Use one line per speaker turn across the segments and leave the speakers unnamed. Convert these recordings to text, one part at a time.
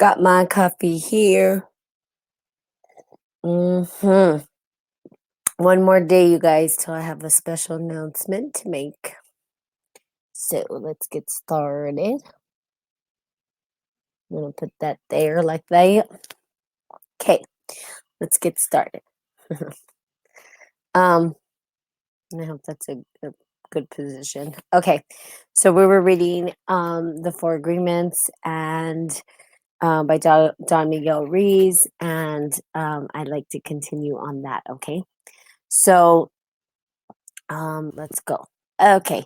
Got my coffee here. hmm One more day, you guys, till I have a special announcement to make. So let's get started. I'm gonna put that there like that. Okay, let's get started. um, I hope that's a good position. Okay, so we were reading the Four Agreements and by Don Miguel Ruiz, and I'd like to continue on that. Okay, so let's go. Okay.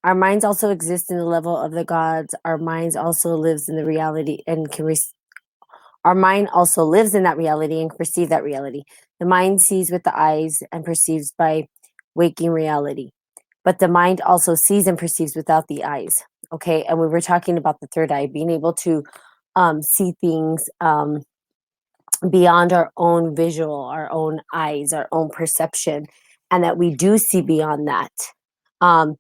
Our minds also exist in the level of the gods. Our minds also lives in the reality and our mind also lives in that reality and can perceive that reality. The mind sees with the eyes and perceives by waking reality. But the mind also sees and perceives without the eyes. Okay. And we were talking about the third eye, being able to see things beyond our own visual, our own eyes, our own perception, and that we do see beyond that. Um,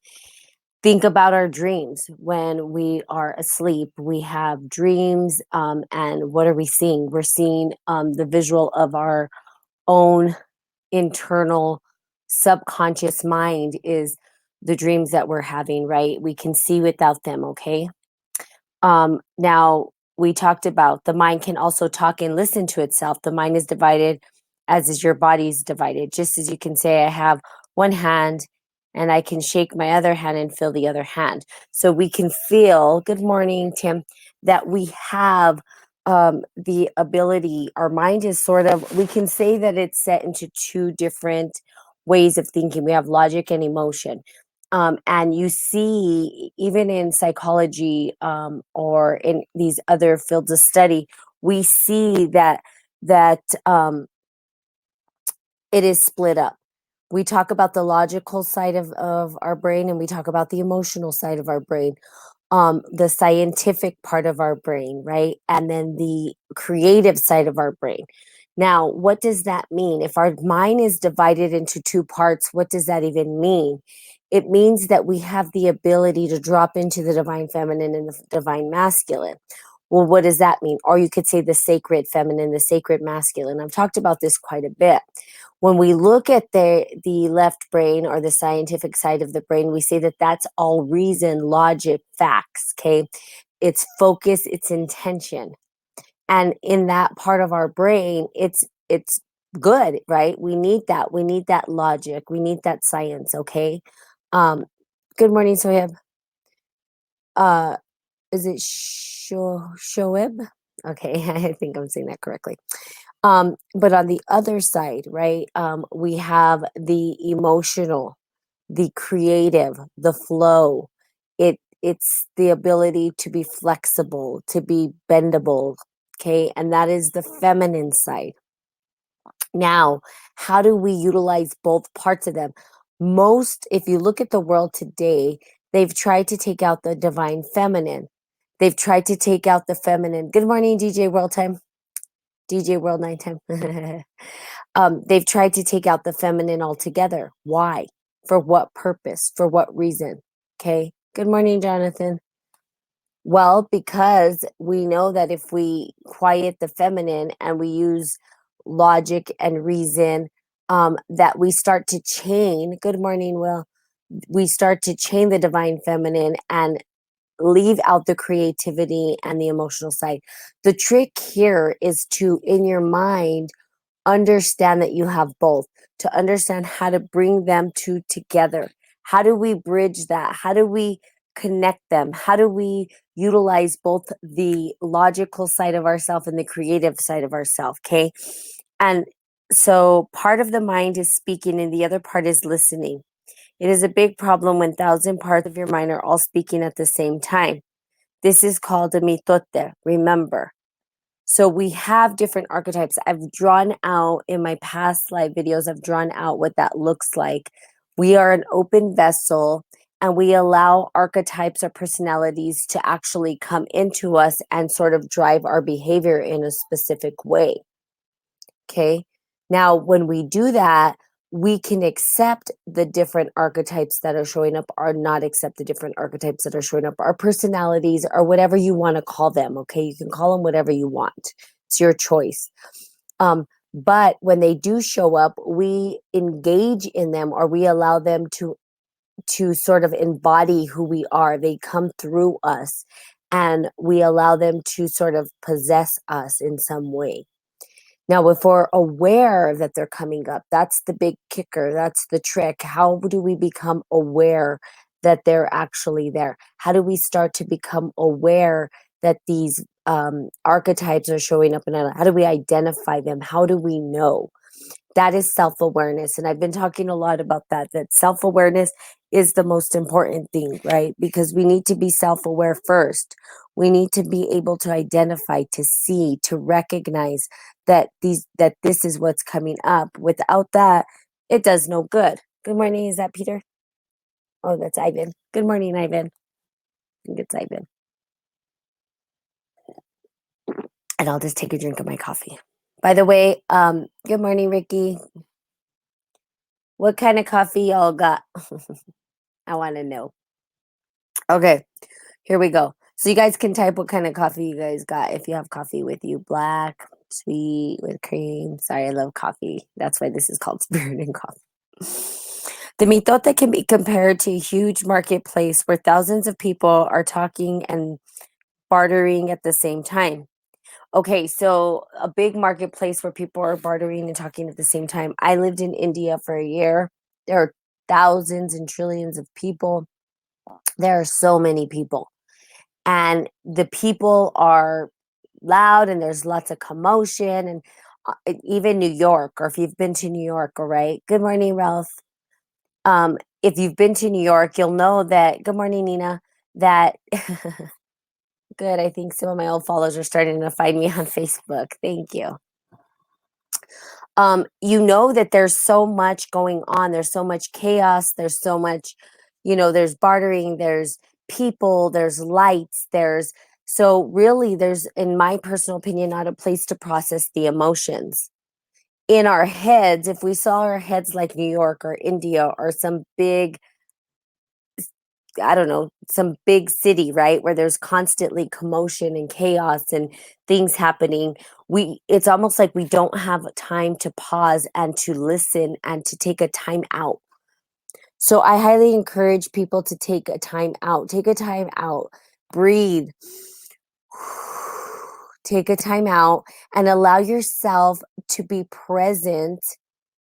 think about our dreams. When we are asleep, we have dreams, and what are we seeing? We're seeing the visual of our own internal subconscious mind is the dreams that we're having, right? We can see without them, okay? Now, we talked about the mind can also talk and listen to itself. The mind is divided as is your body's divided. Just as you can say, I have one hand and I can shake my other hand and feel the other hand. So we can feel, good morning, Tim, that we have the ability, our mind is sort of, we can say that it's set into two different ways of thinking. We have logic and emotion. And you see, even in psychology or in these other fields of study, we see that it is split up. We talk about the logical side of our brain, and we talk about the emotional side of our brain, the scientific part of our brain, right? And then the creative side of our brain. Now, what does that mean? If our mind is divided into two parts, what does that even mean? It means that we have the ability to drop into the divine feminine and the divine masculine. Well, what does that mean? Or you could say the sacred feminine, the sacred masculine. I've talked about this quite a bit. When we look at the left brain or the scientific side of the brain, we say that that's all reason, logic, facts. Okay, it's focus, it's intention, and in that part of our brain, it's good, right? We need that. We need that logic. We need that science. Okay. Um, good morning, Soheb. Uh, is it Shoeb? Okay, I think I'm saying that correctly. But on the other side, right, we have the emotional, the creative, the flow. It's the ability to be flexible, to be bendable, okay, and that is the feminine side. Now, how do we utilize both parts of them? Most, if you look at the world today, they've tried to take out the divine feminine. They've tried to take out the feminine. Good morning, DJ World Time. DJ World Night Time. They've tried to take out the feminine altogether. Why? For what purpose? For what reason? Okay. Good morning, Jonathan. Well, because we know that if we quiet the feminine and we use logic and reason, that we start to chain. Good morning, Will. We start to chain the divine feminine and leave out the creativity and the emotional side. The trick here is to, in your mind, understand that you have both, to understand how to bring them two together. How do we bridge that? How do we connect them? How do we utilize both the logical side of ourself and the creative side of ourself? Okay. And so part of the mind is speaking and the other part is listening. It is a big problem when 1,000 parts of your mind are all speaking at the same time. This is called a mitote, remember. So we have different archetypes. I've drawn out in my past live videos, I've drawn out what that looks like. We are an open vessel and we allow archetypes or personalities to actually come into us and sort of drive our behavior in a specific way. Okay. Now, when we do that, we can accept the different archetypes that are showing up or not accept the different archetypes that are showing up, our personalities or whatever you want to call them. Okay, you can call them whatever you want, it's your choice. But when they do show up, we engage in them, or we allow them to sort of embody who we are. They come through us, and we allow them to sort of possess us in some way. Now, if we're aware that they're coming up, that's the big kicker. That's the trick. How do we become aware that they're actually there? How do we start to become aware that these archetypes are showing up? And how do we identify them? How do we know? That is self-awareness, and I've been talking a lot about that self-awareness is the most important thing, right? Because we need to be self-aware first. We need to be able to identify, to see, to recognize that this is what's coming up. Without that, it does no good. Good morning, is that Peter? Oh, that's Ivan. Good morning, Ivan. I think it's Ivan. And I'll just take a drink of my coffee. By the way, good morning, Ricky. What kind of coffee y'all got? I want to know. Okay, here we go. So you guys can type what kind of coffee you guys got if you have coffee with you. Black, sweet, with cream. Sorry, I love coffee. That's why this is called Spirit and Coffee. The mitote can be compared to a huge marketplace where thousands of people are talking and bartering at the same time. Okay, so a big marketplace where people are bartering and talking at the same time. I lived in India for a year. There are thousands and trillions of people. There are so many people. And the people are loud, and there's lots of commotion, and even New York, or if you've been to New York, all right. Good morning, Ralph. If you've been to New York, you'll know that, good morning, Nina, that good. I think some of my old followers are starting to find me on Facebook. Thank you. You know that there's so much going on. There's so much chaos. There's so much, there's bartering, there's people, there's lights, so really, there's, in my personal opinion, not a place to process the emotions. In our heads, if we saw our heads like New York or India or some big, I don't know, some big city, right, where there's constantly commotion and chaos and things happening, it's almost like we don't have time to pause and to listen and to take a time out. So I highly encourage people to take a time out. Take a time out, breathe, take a time out, and allow yourself to be present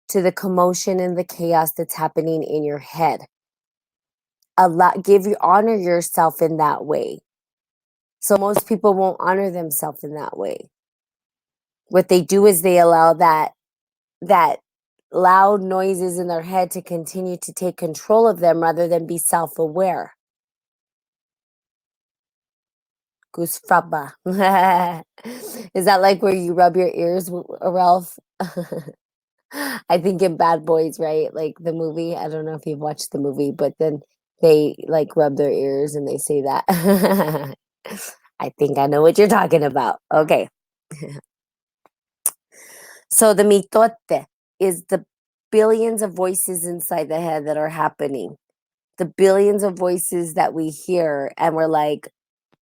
to the commotion and the chaos that's happening in your head. Honor yourself in that way. So most people won't honor themselves in that way. What they do is they allow that loud noises in their head to continue to take control of them rather than be self-aware. Goosefraba. Is that like where you rub your ears, Ralph? I think in Bad Boys, right? Like the movie. I don't know if you've watched the movie, but then they like rub their ears and they say that. I think I know what you're talking about. Okay. So the mitote is the billions of voices inside the head that are happening. The billions of voices that we hear, and we're like,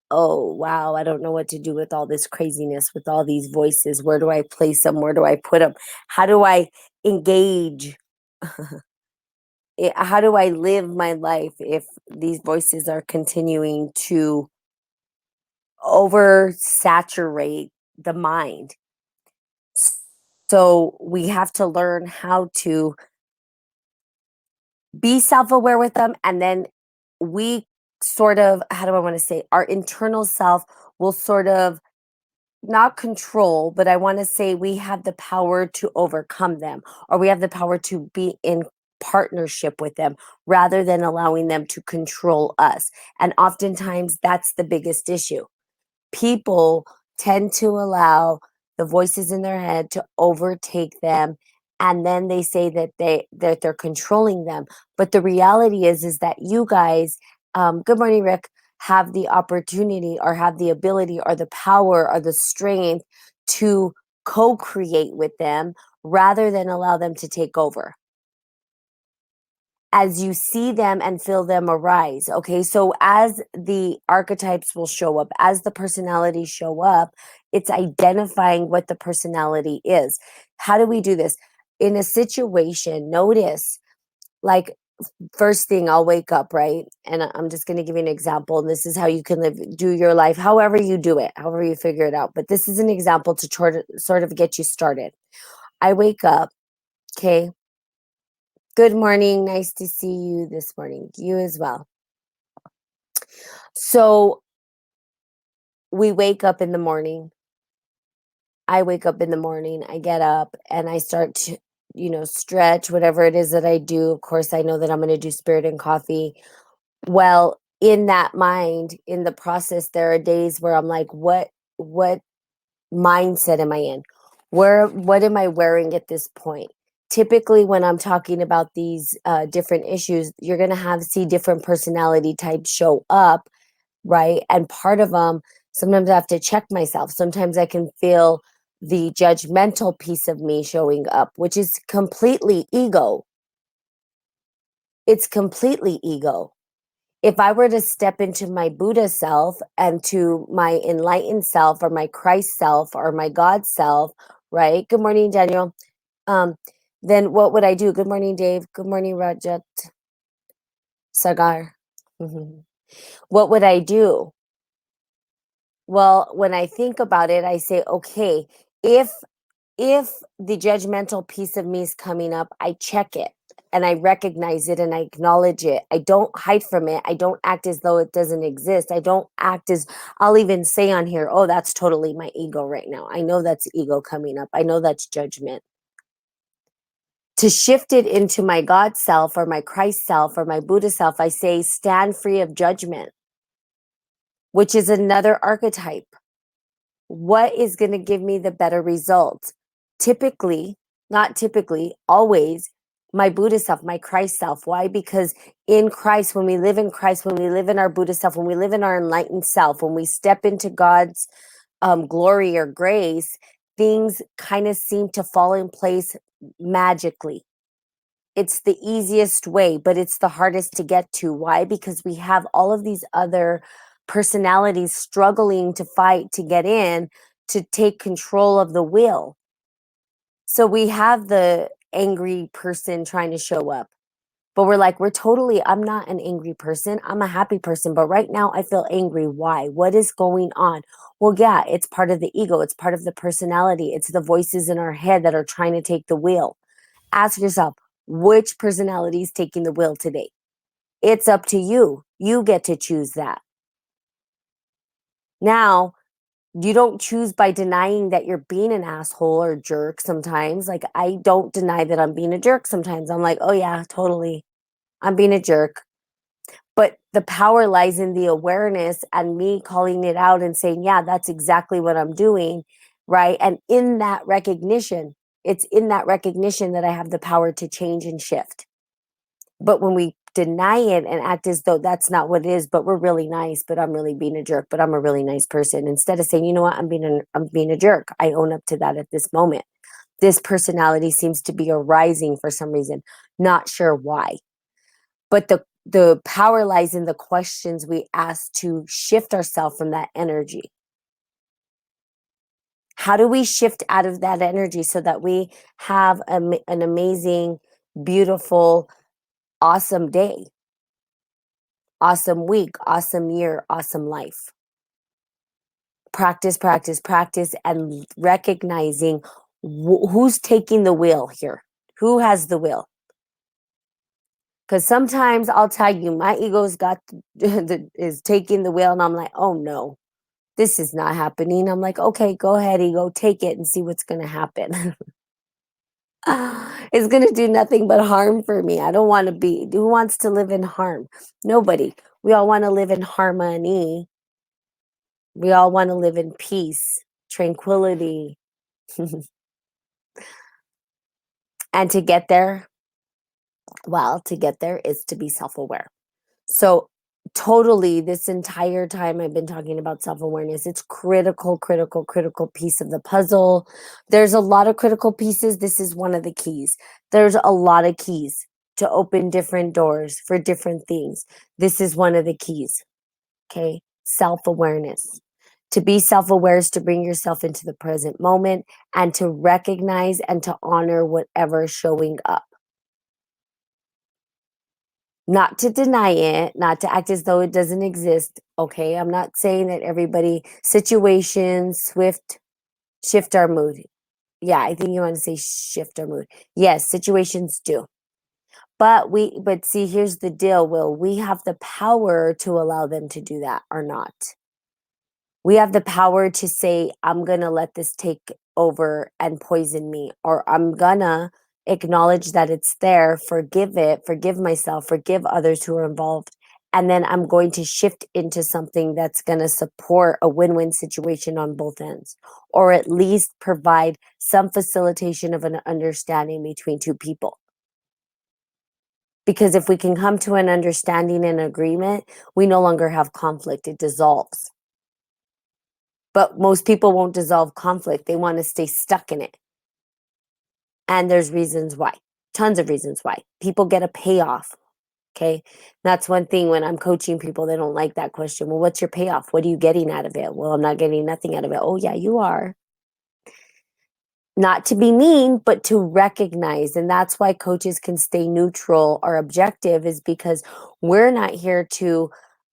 oh, wow, I don't know what to do with all this craziness, with all these voices. Where do I place them? Where do I put them? How do I engage? How do I live my life if these voices are continuing to oversaturate the mind? So we have to learn how to be self-aware with them, and then we sort of, how do I want to say, our internal self will sort of not control, but I want to say we have the power to overcome them, or we have the power to be in partnership with them rather than allowing them to control us. And oftentimes that's the biggest issue. People tend to allow the voices in their head to overtake them, and then they say that they're controlling them. But the reality is that you guys, good morning, Rick, have the opportunity or have the ability or the power or the strength to co-create with them rather than allow them to take over. as you see them and feel them arise. Okay, so as the archetypes will show up, as the personalities show up, it's identifying what the personality is. How do we do this? In a situation, notice, like, first thing, I'll wake up, right? And I'm just going to give you an example. And this is how you can do your life, however you do it, however you figure it out. But this is an example to sort of get you started. I wake up, okay? Good morning. Nice to see you this morning. You as well. So we wake up in the morning. I wake up in the morning. I get up and I start to, stretch, whatever it is that I do. Of course, I know that I'm going to do spirit and coffee. Well, in that mind, in the process, there are days where I'm like, what mindset am I in? What am I wearing at this point? Typically, when I'm talking about these different issues, you're going to see different personality types show up, right? And part of them, sometimes I have to check myself. Sometimes I can feel the judgmental piece of me showing up, which is completely ego. It's completely ego. If I were to step into my Buddha self and to my enlightened self or my Christ self or my God self, right? Good morning, Daniel. Um, then what would I do? Good morning, Dave. Good morning, Rajat Sagar. Mhm. What would I do? Well, when I think about it, I say, okay, if if the judgmental piece of me is coming up, I check it and I recognize it and I acknowledge it. I don't hide from it. I don't act as though it doesn't exist. I don't act as, I'll even say on here, oh, that's totally my ego right now. I know that's ego coming up. I know that's judgment. To shift it into my God self or my Christ self or my Buddha self, I say, stand free of judgment, which is another archetype. What is going to give me the better results? Typically, not typically, always my Buddha self, my Christ self. Why? Because in Christ, when we live in Christ, when we live in our Buddha self, when we live in our enlightened self, when we step into God's glory or grace, things kind of seem to fall in place magically. It's the easiest way, but it's the hardest to get to. Why? Because we have all of these other personalities struggling to fight to get in, to take control of the wheel. So we have the angry person trying to show up, but I'm not an angry person. I'm a happy person, but right now I feel angry. Why? What is going on? Well, yeah, it's part of the ego. It's part of the personality. It's the voices in our head that are trying to take the wheel. Ask yourself, which personality is taking the wheel today? It's up to you. You get to choose that. Now, you don't choose by denying that you're being an asshole or jerk sometimes. Like, I don't deny that I'm being a jerk sometimes. I'm like, oh, yeah, totally. I'm being a jerk. But the power lies in the awareness and me calling it out and saying, yeah, that's exactly what I'm doing. Right. And in that recognition, it's in that recognition that I have the power to change and shift. But when we deny it and act as though that's not what it is, but we're really nice, but I'm really being a jerk, but I'm a really nice person. Instead of saying, you know what, I'm being a jerk. I own up to that at this moment. This personality seems to be arising for some reason. Not sure why. But the power lies in the questions we ask to shift ourselves from that energy. How do we shift out of that energy so that we have an amazing, beautiful, awesome day? Awesome week, awesome year, awesome life. Practice, practice, practice, and recognizing who's taking the wheel here. Who has the wheel? Because sometimes I'll tell you, my ego's is taking the wheel, and I'm like, oh no, this is not happening. I'm like, okay, go ahead, ego, take it and see what's going to happen. It's going to do nothing but harm for me. I don't want to be. Who wants to live in harm? Nobody. We all want to live in harmony. We all want to live in peace, tranquility. And to get there, well, to get there is to be self aware. So, totally, this entire time I've been talking about self awareness. It's critical, critical, critical piece of the puzzle. There's a lot of critical pieces. This is one of the keys. There's a lot of keys to open different doors for different things. This is one of the keys. Okay. Self awareness. To be self aware is to bring yourself into the present moment and to recognize and to honor whatever is showing up. Not to deny it, not to act as though it doesn't exist. Okay. I'm not saying that everybody, situations, shift our mood. Yeah, I think you want to say shift our mood. Yes, situations do. But see, here's the deal, Will. We have the power to allow them to do that or not. We have the power to say, I'm going to let this take over and poison me, or I'm going to acknowledge that it's there, forgive it, forgive myself, forgive others who are involved. And then I'm going to shift into something that's going to support a win win situation on both ends, or at least provide some facilitation of an understanding between two people. Because if we can come to an understanding and agreement, we no longer have conflict, it dissolves. But most people won't dissolve conflict. They want to stay stuck in it. And there's reasons why. Tons of reasons why. People get a payoff. Okay. That's one thing when I'm coaching people, they don't like that question. Well, what's your payoff? What are you getting out of it? Well, I'm not getting nothing out of it. Oh, yeah, you are. Not to be mean, but to recognize. And that's why coaches can stay neutral or objective, is because we're not here to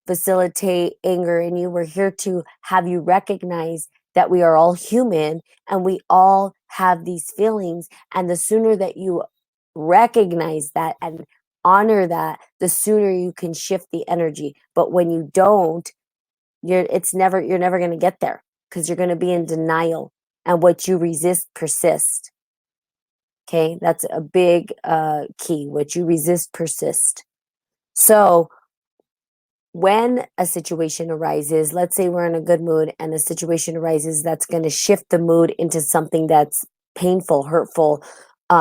facilitate anger in you. We're here to have you recognize that we are all human and we all have these feelings. And the sooner that you recognize that and honor that, the sooner you can shift the energy. But when you don't, you're never going to get there, because you're going to be in denial, and what you resist persists. Okay, that's a big key. What you resist persists. So when a situation arises, let's say we're in a good mood and a situation arises that's going to shift the mood into something that's painful, hurtful,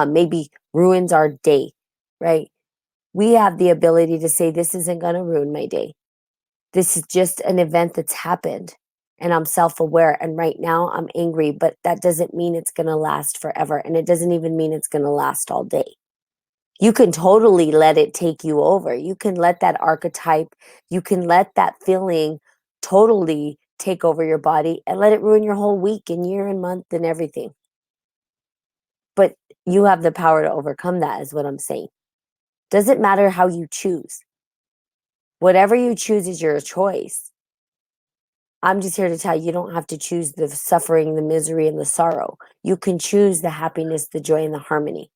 maybe ruins our day, right? We have the ability to say, this isn't going to ruin my day. This is just an event that's happened, and I'm self aware. And right now I'm angry, but that doesn't mean it's going to last forever. And it doesn't even mean it's going to last all day. You can totally let it take you over. You can let that archetype, you can let that feeling totally take over your body and let it ruin your whole week and year and month and everything. But you have the power to overcome that, is what I'm saying. Doesn't matter how you choose. Whatever you choose is your choice. I'm just here to tell you, you don't have to choose the suffering, the misery, and the sorrow. You can choose the happiness, the joy, and the harmony.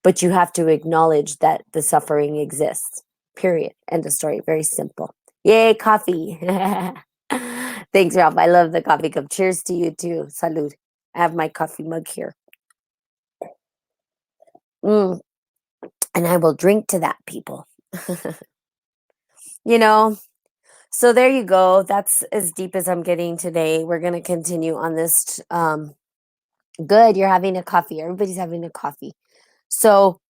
But you have to acknowledge that the suffering exists. Period. End of story. Very simple. Yay, coffee. Thanks, Ralph. I love the coffee cup. Cheers to you too. Salud. I have my coffee mug here. And I will drink to that, people. you know, so there you go. That's as deep as I'm getting today. We're going to continue on this. Good. You're having a coffee. Everybody's having a coffee. So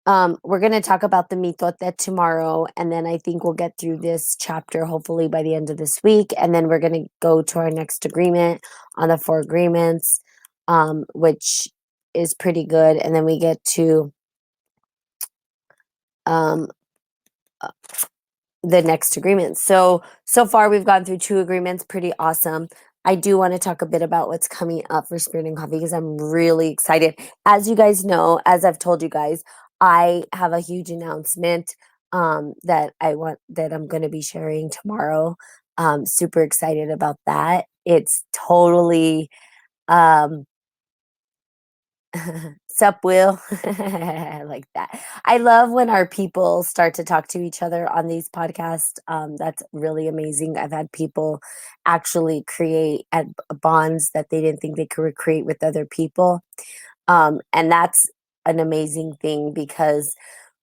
we're going to talk about the mitote tomorrow, and then I think we'll get through this chapter hopefully by the end of this week, and then we're going to go to our next agreement on the 4 agreements, which is pretty good, and then we get to um, the next agreement. So far we've gone through 2 agreements, pretty awesome. I do want to talk a bit about what's coming up for Spirit and Coffee, because I'm really excited. As you guys know, as I've told you guys, I have a huge announcement that I'm going to be sharing tomorrow. Super excited about that. It's totally sup, Will. I like that. I love when our people start to talk to each other on these podcasts. That's really amazing. I've had people actually create bonds that they didn't think they could create with other people. And that's an amazing thing, because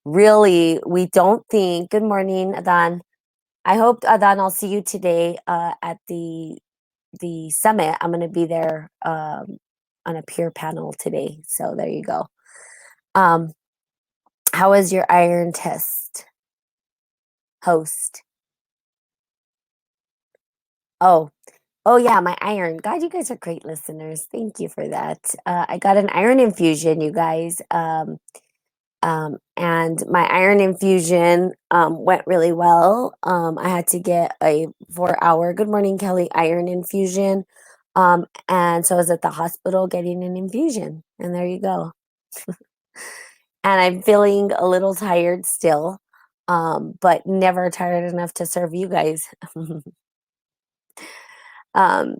really we don't think. Good morning, Adan. I hope, Adan, I'll see you today at the summit. I'm going to be there on a peer panel today. So there you go. How was your iron test, host? Oh, yeah, my iron. God, you guys are great listeners. Thank you for that. I got an iron infusion, you guys. And my iron infusion went really well. I had to get a 4 hour, good morning, Kelly, iron infusion. And so I was at the hospital getting an infusion. And there you go. And I'm feeling a little tired still, but never tired enough to serve you guys.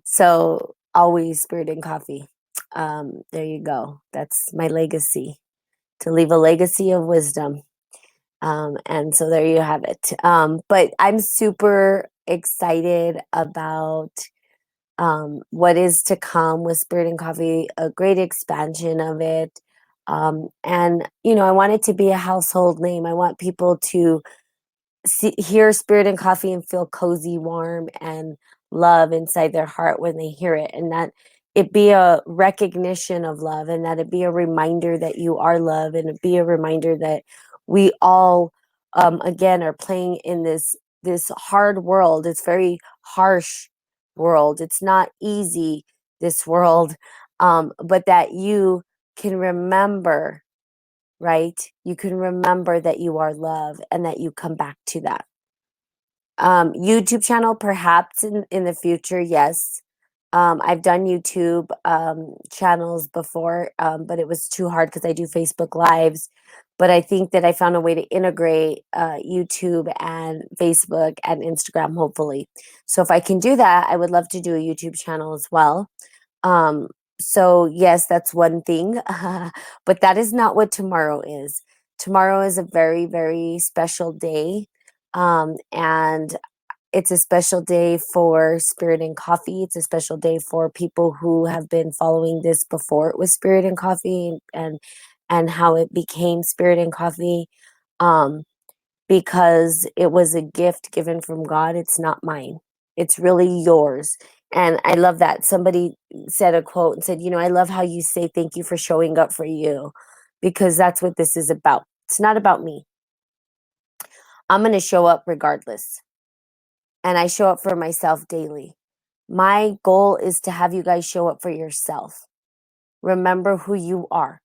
So always spirit and coffee. There you go. That's my legacy, to leave a legacy of wisdom. And so there you have it. But I'm super excited about what is to come with Spirit and Coffee, a great expansion of it. And, I want it to be a household name. I want people to hear Spirit and Coffee and feel cozy, warm, and love inside their heart when they hear it, and that it be a recognition of love, and that it be a reminder that you are love, and it be a reminder that we all, again, are playing in this hard world. It's very harsh world. It's not easy, this world, but that you can remember, right? You can remember that you are love and that you come back to that. YouTube channel, perhaps in the future, yes. I've done YouTube channels before, but it was too hard because I do Facebook Lives. But I think that I found a way to integrate YouTube and Facebook and Instagram, hopefully. So if I can do that, I would love to do a YouTube channel as well. Um, so yes, that's one thing, but that is not what tomorrow is. Tomorrow is a very, very special day. And it's a special day for Spirit and Coffee. It's a special day for people who have been following this before it was Spirit and Coffee, and how it became Spirit and Coffee. Um, because it was a gift given from God. It's not mine. It's really yours. And I love that. Somebody said a quote and said, I love how you say thank you for showing up for you, because that's what this is about. It's not about me. I'm going to show up regardless. And I show up for myself daily. My goal is to have you guys show up for yourself. Remember who you are.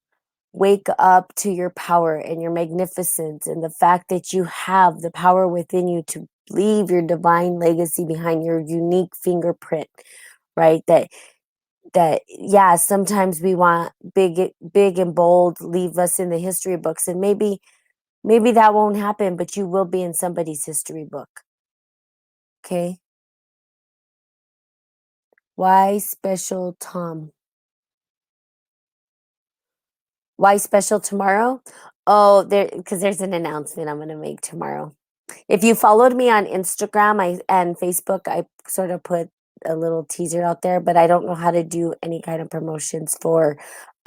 Wake up to your power and your magnificence, and the fact that you have the power within you to leave your divine legacy behind, your unique fingerprint, right? That yeah, sometimes we want big and bold, leave us in the history books, and maybe that won't happen, but you will be in somebody's history book. Okay? Why special Tom? Why special tomorrow? Oh, because there's an announcement I'm going to make tomorrow. If you followed me on Instagram and Facebook, I sort of put a little teaser out there, but I don't know how to do any kind of promotions for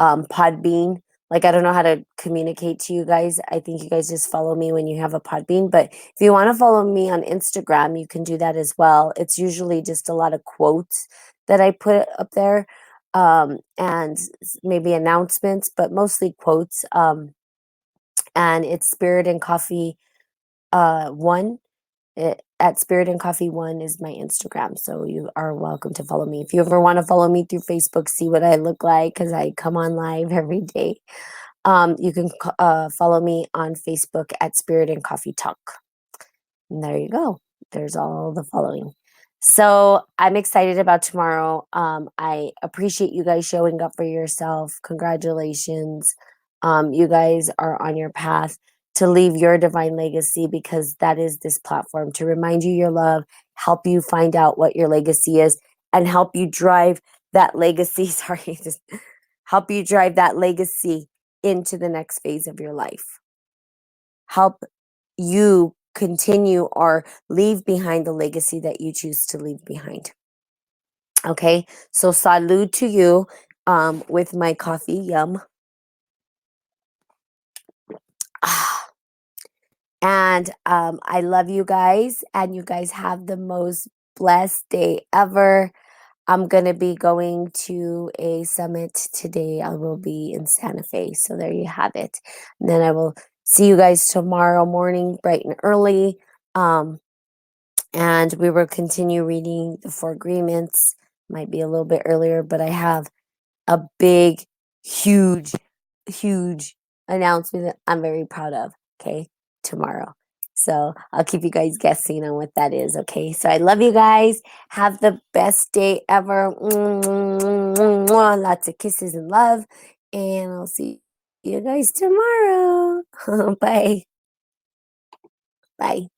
Podbean. Like, I don't know how to communicate to you guys. I think you guys just follow me when you have a Podbean. But if you want to follow me on Instagram, you can do that as well. It's usually just a lot of quotes that I put up there, and maybe announcements, but mostly quotes. And it's Spirit and Coffee one. At Spirit and Coffee One is my Instagram, so you are welcome to follow me. If you ever want to follow me through Facebook, see what I look like, because I come on live every day. You can follow me on Facebook at Spirit and Coffee Talk. And there you go. There's all the following. So I'm excited about tomorrow. I appreciate you guys showing up for yourself. Congratulations. You guys are on your path to leave your divine legacy, because that is this platform, to remind you your love, help you find out what your legacy is, and help you drive that legacy. Sorry, just help you drive that legacy into the next phase of your life. Help you continue or leave behind the legacy that you choose to leave behind. Okay, so salud to you with my coffee. Yum. And I love you guys, and you guys have the most blessed day ever. I'm going to be going to a summit today. I will be in Santa Fe. So there you have it. And then I will see you guys tomorrow morning, bright and early. And we will continue reading the Four Agreements. Might be a little bit earlier, but I have a big, huge, huge announcement that I'm very proud of, okay, tomorrow. So I'll keep you guys guessing on what that is, okay? So I love you guys. Have the best day ever. Lots of kisses and love. And I'll see you guys tomorrow. Bye. Bye.